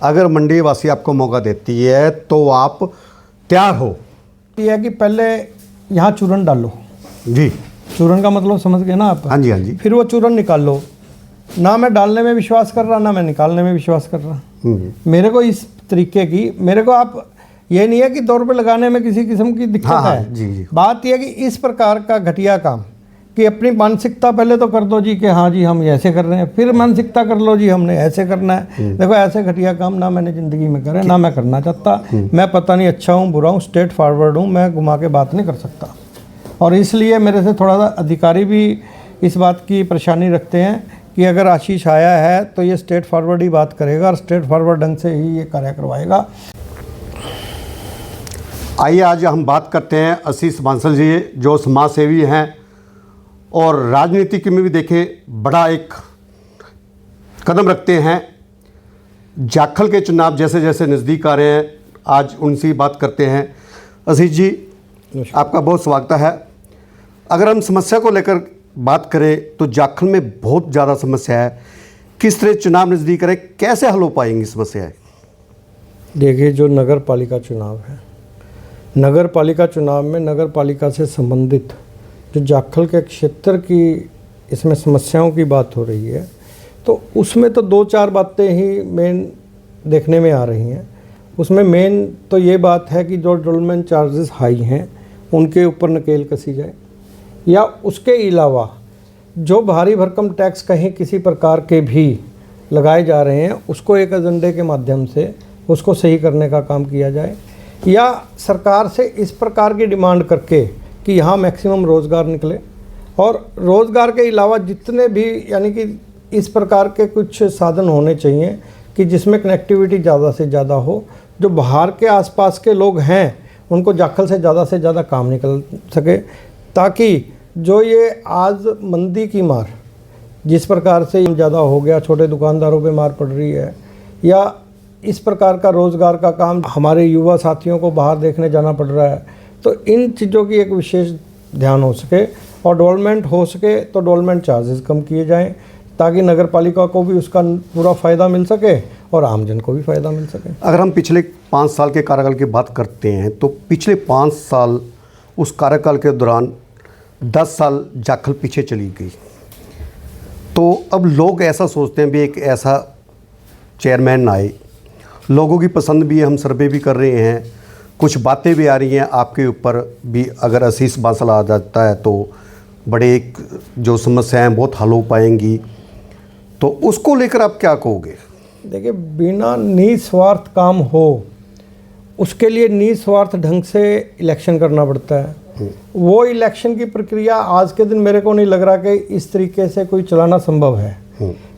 अगर मंडी वासी आपको मौका देती है तो आप तैयार हो? ये है कि पहले यहाँ चूरन डालो जी। चूरन का मतलब समझ गए ना आप? हाँ जी, हाँ जी। फिर वो चूरन निकाल लो। ना मैं डालने में विश्वास कर रहा, ना मैं निकालने में विश्वास कर रहा। मेरे को इस तरीके की, मेरे को आप ये नहीं है कि 2 रुपये लगाने में किसी किस्म की दिक्कत है। जी जी। बात यह है कि इस प्रकार का घटिया काम कि अपनी मानसिकता पहले तो कर दो जी कि हाँ जी हम ऐसे कर रहे हैं, फिर मानसिकता कर लो जी हमने ऐसे करना है। देखो ऐसे घटिया काम ना मैंने ज़िंदगी में करे, ना मैं करना चाहता। मैं पता नहीं अच्छा हूँ बुरा हूँ, स्ट्रेट फॉरवर्ड हूँ, मैं घुमा के बात नहीं कर सकता। और इसलिए मेरे से थोड़ा सा अधिकारी भी इस बात की परेशानी रखते हैं कि अगर आशीष आया है तो ये स्ट्रेट फॉरवर्ड ही बात करेगा और स्ट्रेट फॉरवर्ड ढंग से ही ये कार्य करवाएगा। आइए आज हम बात करते हैं आशीष बांसल जी, जो समाज सेवी हैं और राजनीति में भी देखें बड़ा एक कदम रखते हैं। जाखल के चुनाव जैसे जैसे नज़दीक आ रहे हैं, आज उनसे बात करते हैं। आशीष जी आपका बहुत स्वागत है। अगर हम समस्या को लेकर बात करें तो जाखल में बहुत ज़्यादा समस्या है। किस तरह चुनाव नज़दीक करें, कैसे हल हो पाएंगी समस्याएं? देखिए जो नगर पालिका चुनाव है, नगर पालिका चुनाव में नगर पालिका से संबंधित जो जाखल के क्षेत्र की इसमें समस्याओं की बात हो रही है, तो उसमें तो 2-4 बातें ही मेन देखने में आ रही हैं। उसमें मेन तो ये बात है कि जो डेवलपमेंट चार्जेस हाई हैं उनके ऊपर नकेल कसी जाए, या उसके अलावा जो भारी भरकम टैक्स कहीं किसी प्रकार के भी लगाए जा रहे हैं उसको एक एजेंडे के माध्यम से उसको सही करने का काम किया जाए, या सरकार से इस प्रकार की डिमांड करके कि यहाँ मैक्सिमम रोज़गार निकले। और रोज़गार के अलावा जितने भी यानी कि इस प्रकार के कुछ साधन होने चाहिए कि जिसमें कनेक्टिविटी ज़्यादा से ज़्यादा हो, जो बाहर के आसपास के लोग हैं उनको जाखल से ज़्यादा काम निकल सके, ताकि जो ये आज मंदी की मार जिस प्रकार से ज़्यादा हो गया, छोटे दुकानदारों पे मार पड़ रही है, या इस प्रकार का रोज़गार का काम हमारे युवा साथियों को बाहर देखने जाना पड़ रहा है, तो इन चीज़ों की एक विशेष ध्यान हो सके और डेवलपमेंट हो सके तो डेवलपमेंट चार्जेस कम किए जाएं, ताकि नगर पालिका को भी उसका पूरा फ़ायदा मिल सके और आमजन को भी फ़ायदा मिल सके। अगर हम पिछले 5 साल के कार्यकाल की बात करते हैं तो पिछले 5 साल उस कार्यकाल के दौरान 10 साल जाखल पीछे चली गई। तो अब लोग ऐसा सोचते हैं भी एक ऐसा चेयरमैन आए, लोगों की पसंद भी है, हम सर्वे भी कर रहे हैं, कुछ बातें भी आ रही हैं आपके ऊपर भी, अगर आशीष बांसल आ जाता है तो बड़े एक जो समस्याएं बहुत हल हो पाएंगी, तो उसको लेकर आप क्या कहोगे? देखिए बिना निस्वार्थ काम हो उसके लिए निस्वार्थ ढंग से इलेक्शन करना पड़ता है। वो इलेक्शन की प्रक्रिया आज के दिन मेरे को नहीं लग रहा कि इस तरीके से कोई चलाना संभव है,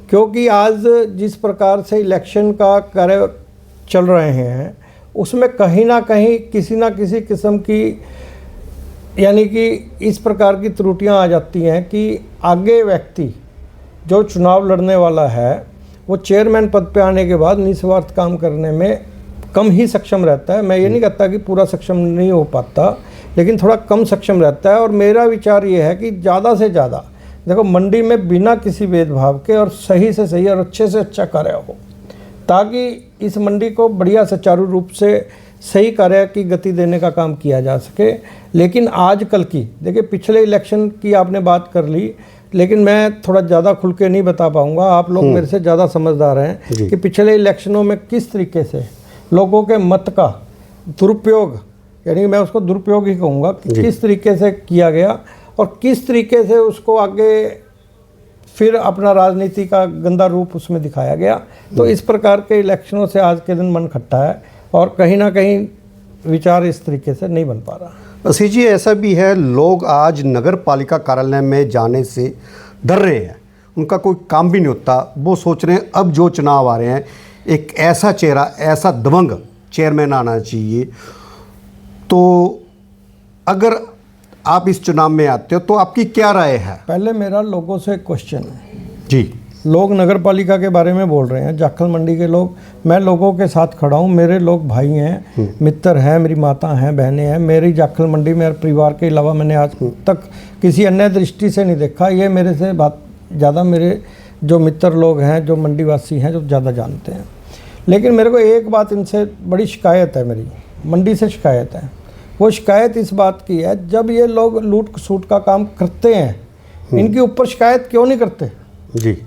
क्योंकि आज जिस प्रकार से इलेक्शन का कार्य चल रहे हैं उसमें कहीं ना कहीं किसी ना किसी किस्म की यानी कि इस प्रकार की त्रुटियां आ जाती हैं कि आगे व्यक्ति जो चुनाव लड़ने वाला है वो चेयरमैन पद पे आने के बाद निस्वार्थ काम करने में कम ही सक्षम रहता है। मैं ये नहीं कहता कि पूरा सक्षम नहीं हो पाता, लेकिन थोड़ा कम सक्षम रहता है। और मेरा विचार ये है कि ज़्यादा से ज़्यादा देखो मंडी में बिना किसी भेदभाव के और सही से सही और अच्छे से अच्छा कार्य हो, ताकि इस मंडी को बढ़िया सुचारू रूप से सही कार्य की गति देने का काम किया जा सके। लेकिन आजकल की देखिए पिछले इलेक्शन की आपने बात कर ली, लेकिन मैं थोड़ा ज़्यादा खुल के नहीं बता पाऊँगा, आप लोग मेरे से ज़्यादा समझदार हैं कि पिछले इलेक्शनों में किस तरीके से लोगों के मत का दुरुपयोग, यानी मैं उसको दुरुपयोग ही कहूँगा, किस तरीके से किया गया और किस तरीके से उसको आगे फिर अपना राजनीति का गंदा रूप उसमें दिखाया गया। तो इस प्रकार के इलेक्शनों से आज के दिन मन खट्टा है और कहीं ना कहीं विचार इस तरीके से नहीं बन पा रहा। आशीष जी ऐसा भी है, लोग आज नगर पालिका कार्यालय में जाने से डर रहे हैं, उनका कोई काम भी नहीं होता। वो सोच रहे हैं अब जो चुनाव आ रहे हैं एक ऐसा चेहरा, ऐसा दबंग चेयरमैन आना चाहिए। तो अगर आप इस चुनाव में आते हो तो आपकी क्या राय है? पहले मेरा लोगों से क्वेश्चन है जी, लोग नगर पालिका के बारे में बोल रहे हैं, जाखल मंडी के लोग, मैं लोगों के साथ खड़ा हूँ, मेरे लोग भाई हैं, मित्र हैं, मेरी माता हैं, बहनें हैं। मेरी जाखल मंडी मेरे परिवार के अलावा मैंने आज तक किसी अन्य दृष्टि से नहीं देखा। ये मेरे से बात ज़्यादा मेरे जो मित्र लोग हैं, जो मंडी वासी हैं, जो ज़्यादा जानते हैं। लेकिन मेरे को एक बात इनसे बड़ी शिकायत है, मेरी मंडी से शिकायत है। वो शिकायत इस बात की है, जब ये लोग लूट खसूट का काम करते हैं इनके ऊपर शिकायत क्यों नहीं करते जी।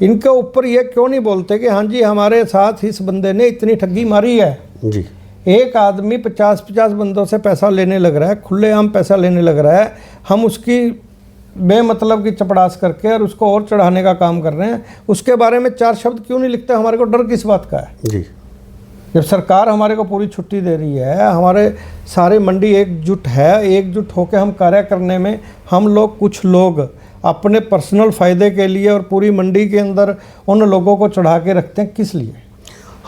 इनके ऊपर ये क्यों नहीं बोलते कि हाँ जी हमारे साथ इस बंदे ने इतनी ठगी मारी है। जी। एक आदमी 50-50 बंदों से पैसा लेने लग रहा है, खुलेआम पैसा लेने लग रहा है, हम उसकी बेमतलब की चपड़ास करके और उसको और चढ़ाने का काम कर रहे हैं। उसके बारे में 4 शब्द क्यों नहीं लिखते? हमारे को डर किस बात का है? जी। जब सरकार हमारे को पूरी छुट्टी दे रही है, हमारे सारे मंडी एकजुट है, एकजुट होकर हम कार्य करने में हम लोग कुछ लोग अपने पर्सनल फ़ायदे के लिए और पूरी मंडी के अंदर उन लोगों को चढ़ा के रखते हैं, किस लिए?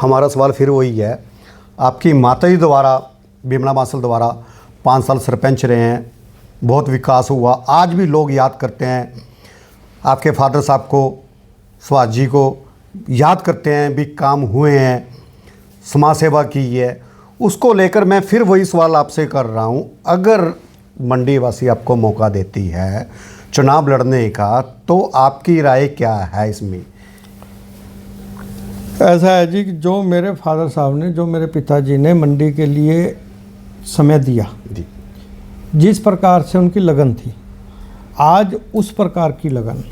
हमारा सवाल फिर वही है, आपकी माता जी द्वारा, बिमला बांसल द्वारा 5 साल सरपंच रहे हैं, बहुत विकास हुआ, आज भी लोग याद करते हैं आपके फादर साहब को, सुभाष जी को याद करते हैं, भी काम हुए हैं, समाज सेवा की है। उसको लेकर मैं फिर वही सवाल आपसे कर रहा हूँ, अगर मंडी वासी आपको मौका देती है चुनाव लड़ने का, तो आपकी राय क्या है इसमें? ऐसा है जी कि जो मेरे फादर साहब ने, जो मेरे पिताजी ने मंडी के लिए समय दिया जी, जिस प्रकार से उनकी लगन थी, आज उस प्रकार की लगन,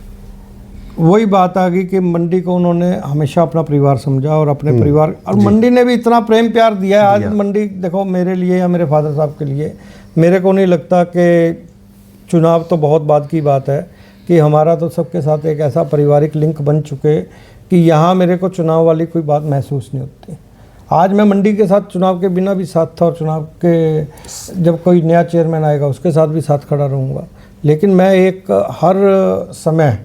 वही बात आ गई कि मंडी को उन्होंने हमेशा अपना परिवार समझा और अपने परिवार, और मंडी ने भी इतना प्रेम प्यार दिया है। आज मंडी देखो मेरे लिए या मेरे फादर साहब के लिए, मेरे को नहीं लगता कि चुनाव तो बहुत बाद की बात है, कि हमारा तो सबके साथ एक ऐसा पारिवारिक लिंक बन चुके कि यहाँ मेरे को चुनाव वाली कोई बात महसूस नहीं होती। आज मैं मंडी के साथ चुनाव के बिना भी साथ था, और चुनाव के जब कोई नया चेयरमैन आएगा उसके साथ भी साथ खड़ा रहूँगा। लेकिन मैं एक हर समय,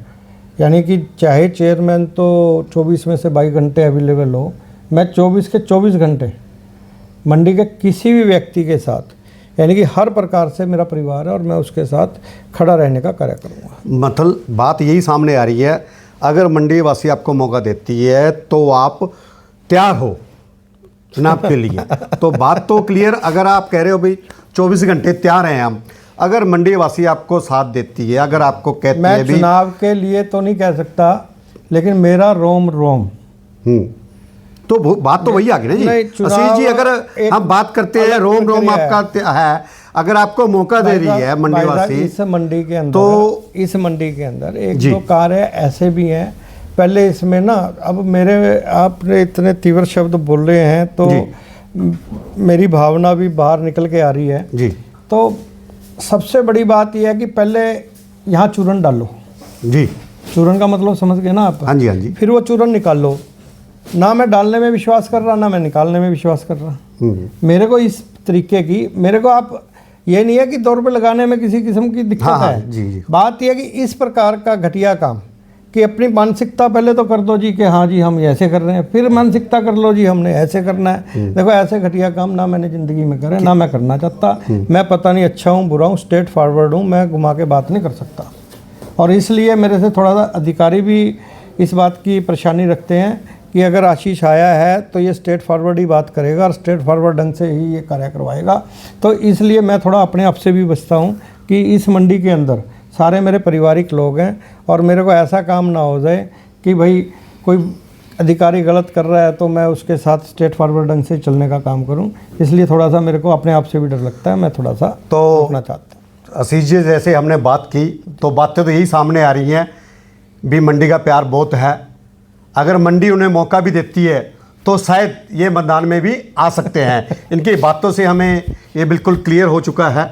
यानी कि चाहे चेयरमैन तो 24 में से 22 घंटे अवेलेबल हो, मैं 24 के 24 घंटे मंडी के किसी भी व्यक्ति के साथ, यानी कि हर प्रकार से मेरा परिवार है और मैं उसके साथ खड़ा रहने का कार्य करूँगा। मतलब बात यही सामने आ रही है, अगर मंडी वासी आपको मौका देती है तो आप तैयार हो चुनाव के लिए? तो बात तो क्लियर, अगर आप कह रहे हो भाई 24 घंटे तैयार हैं हम, अगर मंडी वासी आपको साथ देती है, अगर आपको कहती है, मैं चुनाव के लिए तो नहीं कह सकता, लेकिन मेरा रोम रोम, तो बात तो वही आ गई ना जी। असीस जी, अगर हम बात करते हैं रोम रोम आपका है, अगर आपको मौका दे रही है मंडी वासी, इस मंडी के अंदर, तो इस मंडी के अंदर एक दो कार्य ऐसे भी हैं। पहले इसमें ना, अब मेरे, आपने इतने तीव्र शब्द बोल रहे हैं तो मेरी भावना भी बाहर निकल के आ रही है जी। तो सबसे बड़ी बात यह है कि पहले यहाँ चूरन डालो जी। चूरन का मतलब समझ गए ना आप? हाँ जी, हाँ जी। फिर वो चूरन निकाल लो। ना मैं डालने में विश्वास कर रहा, ना मैं निकालने में विश्वास कर रहा। मेरे को इस तरीके की, मेरे को आप, ये नहीं है कि 2 रुपये लगाने में किसी किस्म की दिक्कत है। जी। बात यह है कि इस प्रकार का घटिया काम, कि अपनी मानसिकता पहले तो कर दो जी कि हाँ जी हम ऐसे कर रहे हैं, फिर मानसिकता कर लो जी हमने ऐसे करना है। देखो ऐसे घटिया काम ना मैंने ज़िंदगी में करे, ना मैं करना चाहता। मैं पता नहीं अच्छा हूँ बुरा हूँ, स्ट्रेट फॉरवर्ड हूँ, मैं घुमा के बात नहीं कर सकता। और इसलिए मेरे से थोड़ा सा अधिकारी भी इस बात की परेशानी रखते हैं कि अगर आशीष आया है तो ये स्ट्रेट फॉरवर्ड ही बात करेगा और स्ट्रेट फॉरवर्ड ढंग से ही ये कार्य करवाएगा। तो इसलिए मैं थोड़ा अपने आप से भी बचता हूँ कि इस मंडी के अंदर सारे मेरे पारिवारिक लोग हैं, और मेरे को ऐसा काम ना हो जाए कि भाई कोई अधिकारी गलत कर रहा है तो मैं उसके साथ स्ट्रेट फॉरवर्ड ढंग से चलने का काम करूं। इसलिए थोड़ा सा मेरे को अपने आप से भी डर लगता है, मैं थोड़ा सा रोकना चाहता हूँ। आशीष जी, जैसे हमने बात की तो बातें तो यही सामने आ रही हैं भी मंडी का प्यार बहुत है, अगर मंडी उन्हें मौका भी देती है तो शायद ये मैदान में भी आ सकते हैं। इनकी बातों से हमें ये बिल्कुल क्लियर हो चुका है।